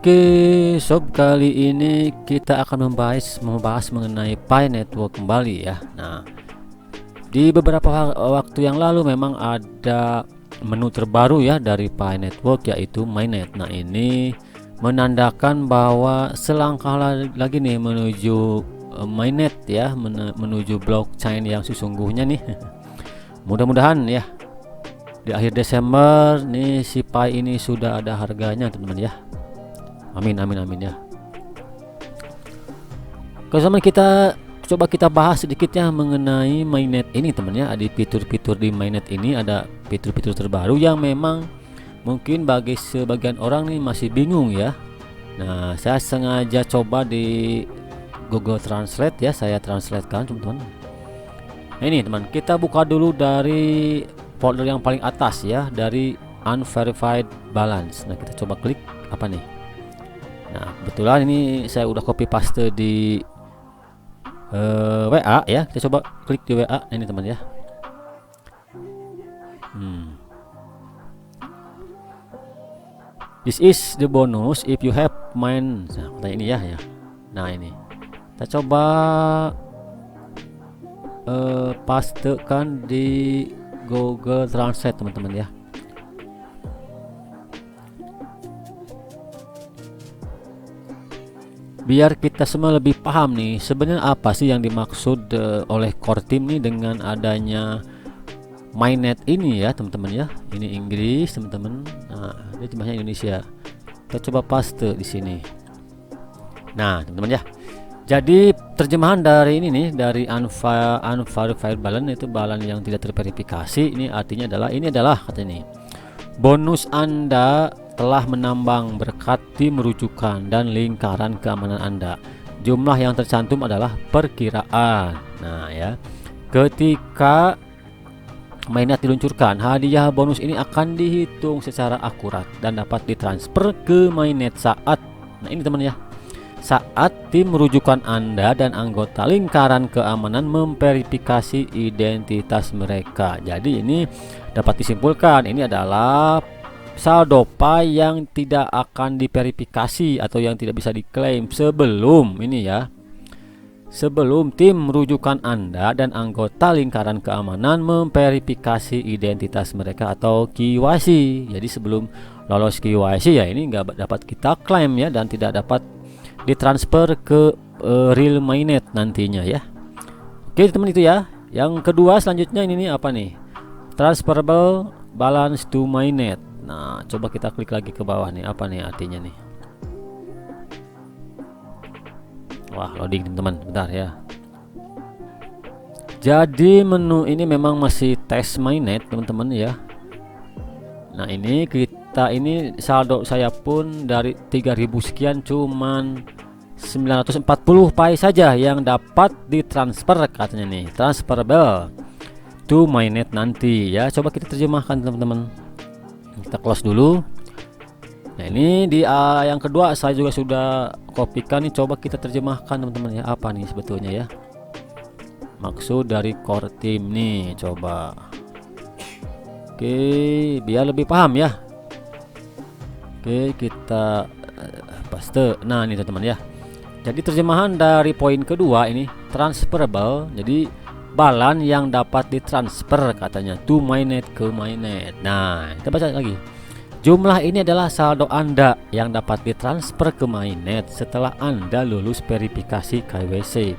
Oke, sob, kali ini kita akan membahas mengenai Pi Network kembali ya. Nah, di beberapa waktu yang lalu memang ada menu terbaru ya dari Pi Network, yaitu mainnet. Nah, ini menandakan bahwa selangkah lagi nih menuju mainnet ya, menuju blockchain yang sesungguhnya nih. Mudah-mudahan ya di akhir Desember nih si Pi ini sudah ada harganya, teman-teman ya. Amin amin amin ya. Kemudian coba kita bahas sedikit ya mengenai mainnet ini, teman ya. Ada fitur-fitur di mainnet ini, ada fitur-fitur terbaru yang memang mungkin bagi sebagian orang nih masih bingung ya. Nah, saya sengaja coba di Google Translate ya, saya translatekan teman-teman. Nah, ini teman, kita buka dulu dari folder yang paling atas ya, dari unverified balance. Nah, kita coba klik apa nih. Nah, kebetulan ini saya udah copy paste di WA ya. Kita coba klik di WA ini teman ya. This is the bonus if you have mine. Nah, katanya ini ya. Nah, ini kita coba pastekan di Google Translate teman-teman ya. Biar kita semua lebih paham nih sebenarnya apa sih yang dimaksud oleh core team nih dengan adanya mainnet ini ya teman-teman ya. Ini Inggris teman-teman. Nah, ini bahasa Indonesia. Kita coba paste di sini. Nah, teman-teman ya. Jadi terjemahan dari ini nih, dari unverified balance, itu balance yang tidak terverifikasi. Ini artinya adalah katanya nih, bonus Anda telah menambang berkat tim rujukan dan lingkaran keamanan Anda. Jumlah yang tercantum adalah perkiraan. Nah ya, ketika mainnet diluncurkan, hadiah bonus ini akan dihitung secara akurat dan dapat ditransfer ke mainnet saat, nah ini teman ya, saat tim rujukan Anda dan anggota lingkaran keamanan memverifikasi identitas mereka. Jadi ini dapat disimpulkan ini adalah saldo Pi yang tidak akan diverifikasi atau yang tidak bisa diklaim sebelum ini ya, sebelum tim rujukan Anda dan anggota lingkaran keamanan memverifikasi identitas mereka atau KYC. Jadi sebelum lolos KYC ya ini nggak dapat kita klaim ya, dan tidak dapat ditransfer ke real mainnet nantinya ya. Oke teman, itu ya. Yang kedua selanjutnya ini nih apa nih, transferable balance to mainnet. Nah, coba kita klik lagi ke bawah nih, apa nih artinya nih. Wah, loading teman-teman, bentar ya. Jadi menu ini memang masih tes mainnet teman-teman ya. Nah, ini ini saldo saya pun dari 3000 sekian cuman 940 Pi saja yang dapat ditransfer katanya nih, transferable to mainnet nanti ya. Coba kita terjemahkan teman-teman. Kita close dulu. Nah, ini di yang kedua saya juga sudah kopikan nih, coba kita terjemahkan teman-teman ya, apa nih sebetulnya ya maksud dari core team nih, coba. Oke, biar lebih paham ya. Oke, kita paste. Nah, ini teman-teman ya. Jadi terjemahan dari poin kedua ini transferable, jadi balan yang dapat ditransfer katanya to mainnet ke mainnet. Nah, kita baca lagi. Jumlah ini adalah saldo Anda yang dapat ditransfer ke mainnet setelah Anda lulus verifikasi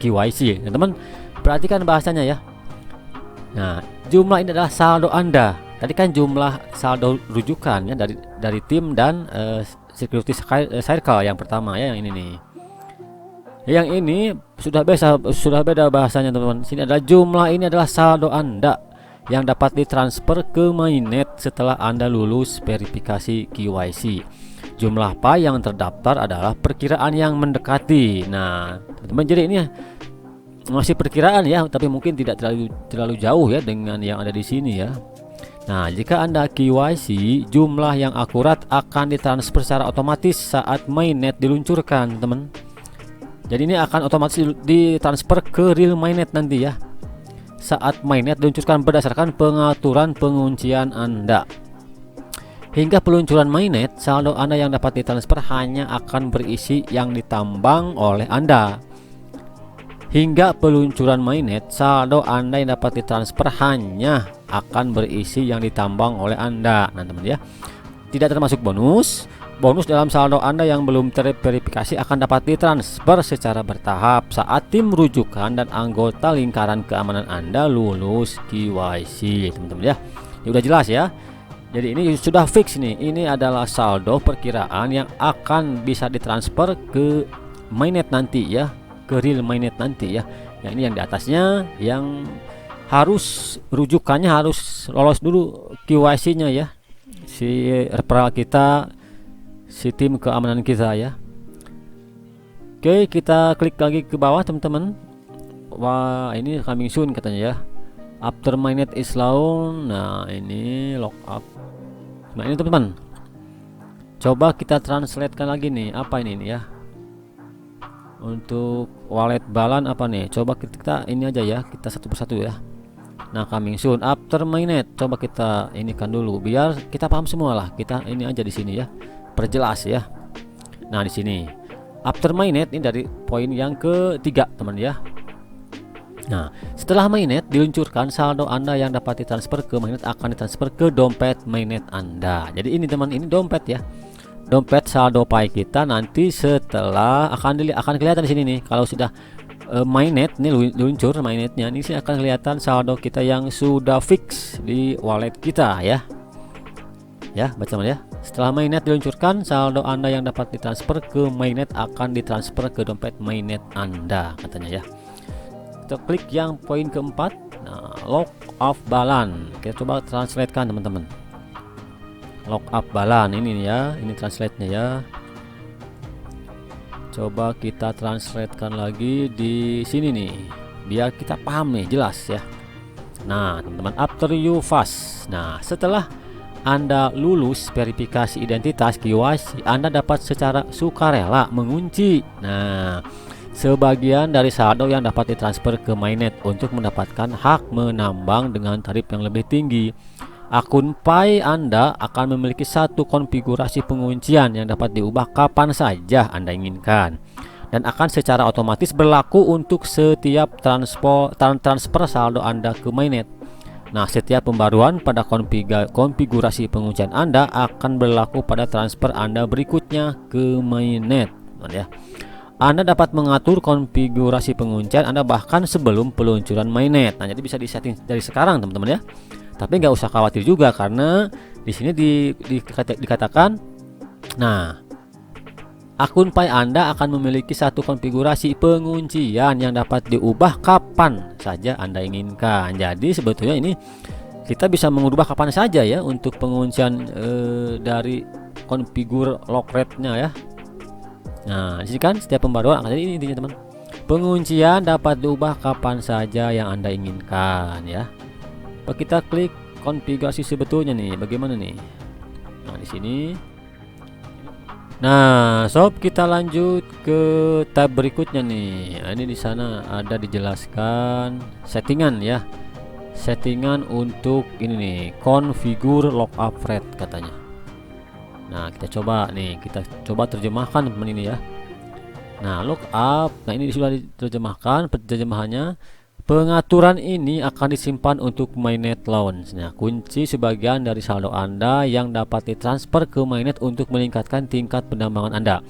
KYC. Teman-teman, perhatikan bahasanya ya. Nah, jumlah ini adalah saldo Anda. Tadi kan jumlah saldo rujukannya dari tim dan security circle yang pertama ya, yang ini nih. Yang ini sudah beda bahasanya teman-teman. Sini adalah jumlah ini adalah saldo Anda yang dapat ditransfer ke mainnet setelah Anda lulus verifikasi KYC. Jumlah Pi yang terdaftar adalah perkiraan yang mendekati. Nah, teman-teman, jadi ini masih perkiraan ya, tapi mungkin tidak terlalu jauh ya dengan yang ada di sini ya. Nah, jika Anda KYC, jumlah yang akurat akan ditransfer secara otomatis saat mainnet diluncurkan, teman. Jadi ini akan otomatis ditransfer ke real mainnet nanti ya, saat mainnet diluncurkan berdasarkan pengaturan penguncian Anda. Hingga peluncuran mainnet, saldo Anda yang dapat ditransfer hanya akan berisi yang ditambang oleh Anda. Hingga peluncuran mainnet, saldo Anda yang dapat ditransfer hanya akan berisi yang ditambang oleh Anda. Nah, teman ya. Tidak termasuk bonus. Bonus dalam saldo Anda yang belum terverifikasi akan dapat ditransfer secara bertahap saat tim rujukan dan anggota lingkaran keamanan Anda lulus KYC, teman-teman ya. Ini udah jelas ya. Jadi ini sudah fix nih. Ini adalah saldo perkiraan yang akan bisa ditransfer ke mainnet nanti ya, ke real mainnet nanti ya. Yang ini yang di atasnya yang harus rujukannya harus lolos dulu KYC-nya ya. Si referral kita, si tim keamanan kita ya. Oke, kita klik lagi ke bawah teman-teman. Wah, ini coming soon katanya ya. After mainnet is launched. Nah, ini lock up. Nah, ini teman-teman. Coba kita translatekan lagi nih. Apa ini nih ya? Untuk wallet Balan apa nih? Coba kita ini aja ya. Kita satu persatu ya. Nah, coming soon after mainnet. Coba kita ini kan dulu biar kita paham semua lah. Kita ini aja di sini ya. Perjelas ya. Nah, di sini after mainnet ini dari poin yang ketiga teman ya. Nah, setelah mainnet diluncurkan, saldo Anda yang dapat ditransfer ke mainnet akan ditransfer ke dompet mainnet Anda. Jadi ini teman, ini dompet ya. Dompet saldo Pi kita nanti setelah akan kelihatan di sini nih. Kalau sudah mainnet ini luncur mainnetnya, ini sih akan kelihatan saldo kita yang sudah fix di wallet kita ya. Ya, baca teman ya. Setelah mainnet diluncurkan, saldo Anda yang dapat ditransfer ke mainnet akan ditransfer ke dompet mainnet Anda katanya ya. Kita klik yang poin keempat. Nah, lock off Balan. Kita coba translatekan teman-teman. Lock up Balan ini ya, ini translate-nya ya. Coba kita translatekan lagi di sini nih, biar kita paham nih, jelas ya. Nah, teman-teman, after you fast. Nah, setelah Anda lulus verifikasi identitas KYC, Anda dapat secara sukarela mengunci. Nah, sebagian dari saldo yang dapat ditransfer ke mainnet untuk mendapatkan hak menambang dengan tarif yang lebih tinggi. Akun Pi Anda akan memiliki satu konfigurasi penguncian yang dapat diubah kapan saja Anda inginkan dan akan secara otomatis berlaku untuk setiap transfer saldo Anda ke mainnet. Nah, setiap pembaruan pada konfigurasi penguncian Anda akan berlaku pada transfer Anda berikutnya ke mainnet ya. Anda dapat mengatur konfigurasi penguncian Anda bahkan sebelum peluncuran mainnet. Nah, jadi bisa disetting dari sekarang teman-teman ya. Tapi nggak usah khawatir juga karena di sini dikatakan, nah, akun Pi Anda akan memiliki satu konfigurasi penguncian yang dapat diubah kapan saja Anda inginkan. Jadi sebetulnya ini kita bisa mengubah kapan saja ya untuk penguncian dari konfigur lock rate-nya ya. Nah, di sini kan setiap pembaruan akan jadi ini intinya teman. Penguncian dapat diubah kapan saja yang Anda inginkan ya. Kita klik konfigurasi sebetulnya nih, bagaimana nih? Nah, di sini. Nah, sob, kita lanjut ke tab berikutnya nih. Nah, ini di sana ada dijelaskan settingan ya. Settingan untuk ini nih, configure lockup rate katanya. Nah, kita coba nih, kita coba terjemahkan teman ini ya. Nah, lockup. Nah, ini sudah diterjemahkan terjemahannya. Pengaturan ini akan disimpan untuk mainnet launch. Nah, kunci sebagian dari saldo Anda yang dapat ditransfer ke mainnet untuk meningkatkan tingkat penambangan Anda.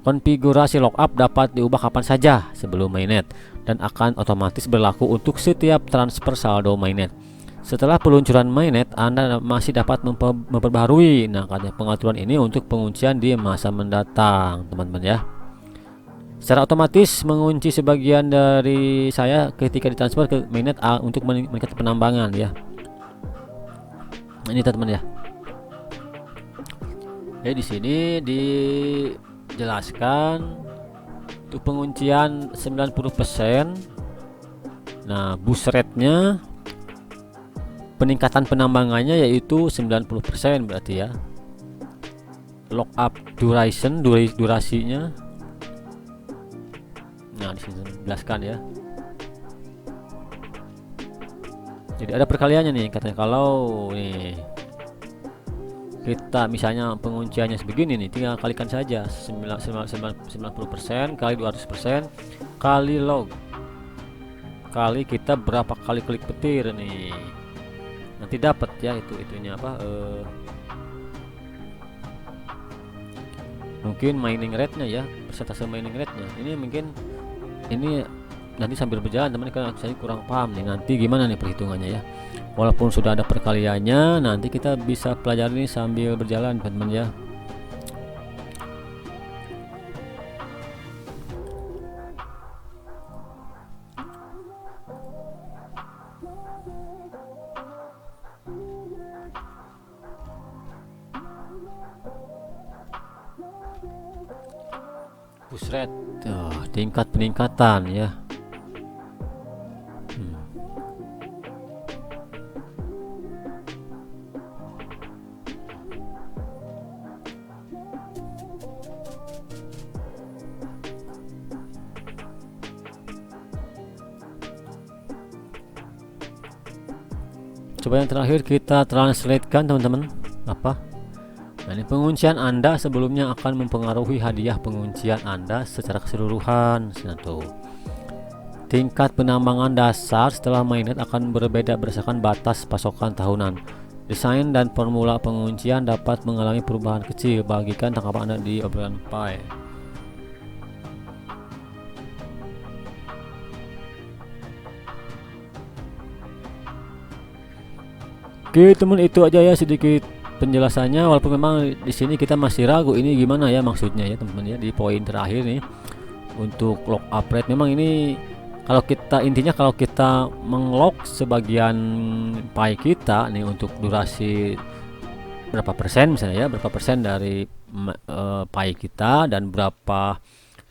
Konfigurasi lockup dapat diubah kapan saja sebelum mainnet dan akan otomatis berlaku untuk setiap transfer saldo mainnet. Setelah peluncuran mainnet, Anda masih dapat memperbaharui pengaturan ini untuk penguncian di masa mendatang, teman-teman ya. Secara otomatis mengunci sebagian dari saya ketika ditransfer ke mainnet untuk meningkatkan penambangan ya. Ini teman-teman ya. Jadi di sini dijelaskan untuk penguncian 90%. Nah, boost rate-nya peningkatan penambangannya yaitu 90% berarti ya. Lockup duration durasinya. Nah, di sini dijelaskan ya. Jadi ada perkaliannya nih katanya, kalau nih kita misalnya pengunciannya sebegini nih, tinggal kalikan saja 90% kali 200% kali log kali kita berapa kali klik petir nih, nanti dapat ya itunya apa, mungkin mining rate-nya ya, persentase mining rate-nya. Ini mungkin ini nanti sambil berjalan teman, kan saya kurang paham nih nanti gimana nih perhitungannya ya. Walaupun sudah ada perkaliannya, nanti kita bisa pelajari sambil berjalan teman-teman ya. Push rate, tingkat peningkatan ya. Coba yang terakhir kita translatekan teman-teman apa. Nah, ini penguncian Anda sebelumnya akan mempengaruhi hadiah penguncian Anda secara keseluruhan. Tuh. Tingkat penambangan dasar setelah mainnet akan berbeda berdasarkan batas pasokan tahunan. Desain dan formula penguncian dapat mengalami perubahan kecil. Bagikan tanggapan Anda di obrolan Pi. Oke teman, itu aja ya sedikit penjelasannya, walaupun memang di sini kita masih ragu ini gimana ya maksudnya ya teman-teman ya, di poin terakhir nih untuk lock up rate. Memang ini kalau kita intinya kalau kita menglock sebagian Pi kita nih untuk durasi berapa persen misalnya ya, berapa persen dari Pi kita dan berapa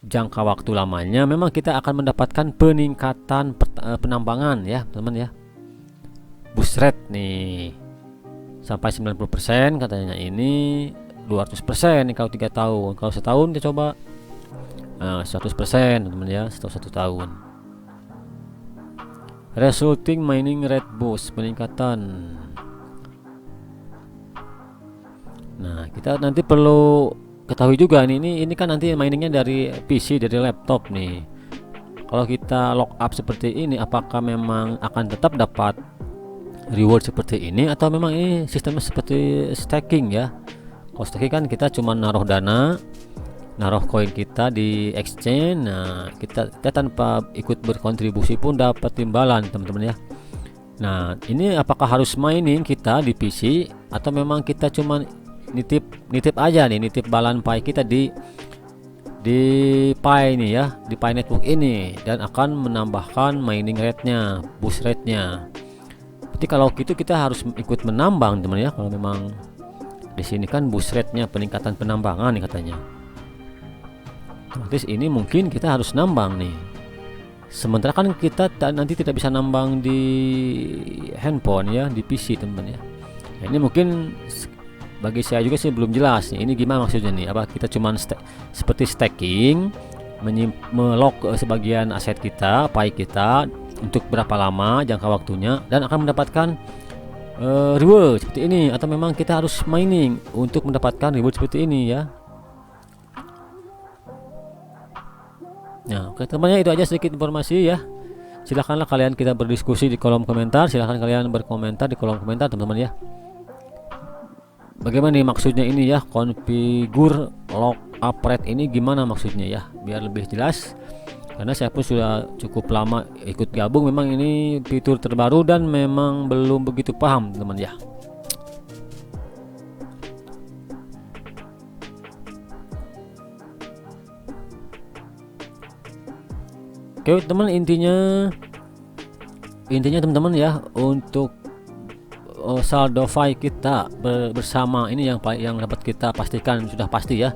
jangka waktu lamanya, memang kita akan mendapatkan peningkatan penambangan ya teman-teman ya. Boost rate nih sampai 90% katanya, ini 200% nih kalau 3 tahun. Kalau setahun kita coba 100% teman ya, setelah 1 tahun. Resulting mining rate boost, peningkatan. Nah kita nanti perlu ketahui juga nih, ini kan nanti miningnya dari PC, dari laptop nih. Kalau kita lock up seperti ini, apakah memang akan tetap dapat reward seperti ini atau memang ini sistemnya seperti staking ya. Kalau staking kan kita cuma naruh dana, naruh koin kita di exchange. Nah kita tanpa ikut berkontribusi pun dapat timbalan teman-teman ya. Nah ini apakah harus mining kita di PC atau memang kita cuma nitip aja nih, nitip balan Pi kita di Pi ini ya, di Pi network ini, dan akan menambahkan mining rate-nya, boost rate-nya. Jadi kalau gitu kita harus ikut menambang teman ya. Kalau memang di sini kan boost rate-nya, peningkatan penambangan nih katanya. Otomatis ini mungkin kita harus nambang nih. Sementara kan kita nanti tidak bisa nambang di handphone ya, di PC teman ya. Nah, ini mungkin bagi saya juga sih belum jelas nih. Ini gimana maksudnya nih? Apa kita cuman seperti staking, melock sebagian aset kita, Pi kita untuk berapa lama jangka waktunya dan akan mendapatkan reward seperti ini, atau memang kita harus mining untuk mendapatkan reward seperti ini ya. Nah, oke teman-teman, itu aja sedikit informasi ya. Silahkanlah kalian kita berdiskusi di kolom komentar, silahkan kalian berkomentar di kolom komentar teman-teman ya. Bagaimana nih maksudnya ini ya, konfigur lock up rate ini gimana maksudnya ya, biar lebih jelas. Karena saya pun sudah cukup lama ikut gabung, memang ini fitur terbaru dan memang belum begitu paham teman ya. Oke teman, intinya teman-teman ya, untuk saldo Pi kita bersama ini yang dapat kita pastikan sudah pasti ya,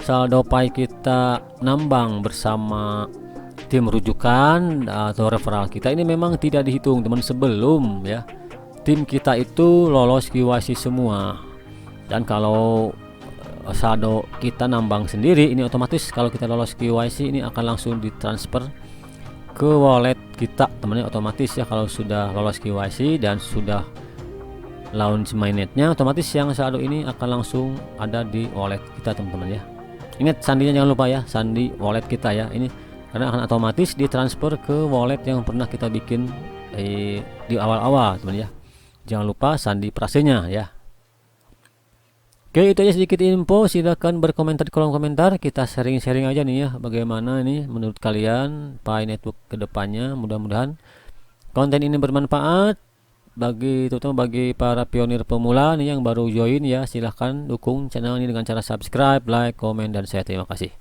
saldo Pi kita nambang bersama tim rujukan atau referral kita ini memang tidak dihitung teman sebelum ya tim kita itu lolos KYC semua. Dan kalau saldo kita nambang sendiri ini otomatis kalau kita lolos KYC ini akan langsung ditransfer ke wallet kita teman-teman, otomatis ya kalau sudah lolos KYC dan sudah launch mainnetnya, otomatis yang saldo ini akan langsung ada di wallet kita teman-teman ya. Ingat sandinya jangan lupa ya, sandi wallet kita ya ini, karena akan otomatis ditransfer ke wallet yang pernah kita bikin di awal-awal teman ya. Jangan lupa sandi prasenya ya. Oke, itu aja sedikit info. Silahkan berkomentar di kolom komentar. Kita sharing-sharing aja nih ya, bagaimana ini menurut kalian Pi Network kedepannya. Mudah-mudahan konten ini bermanfaat terutama bagi para pionir pemula nih yang baru join ya. Silahkan dukung channel ini dengan cara subscribe, like, komen, dan share. Terima kasih.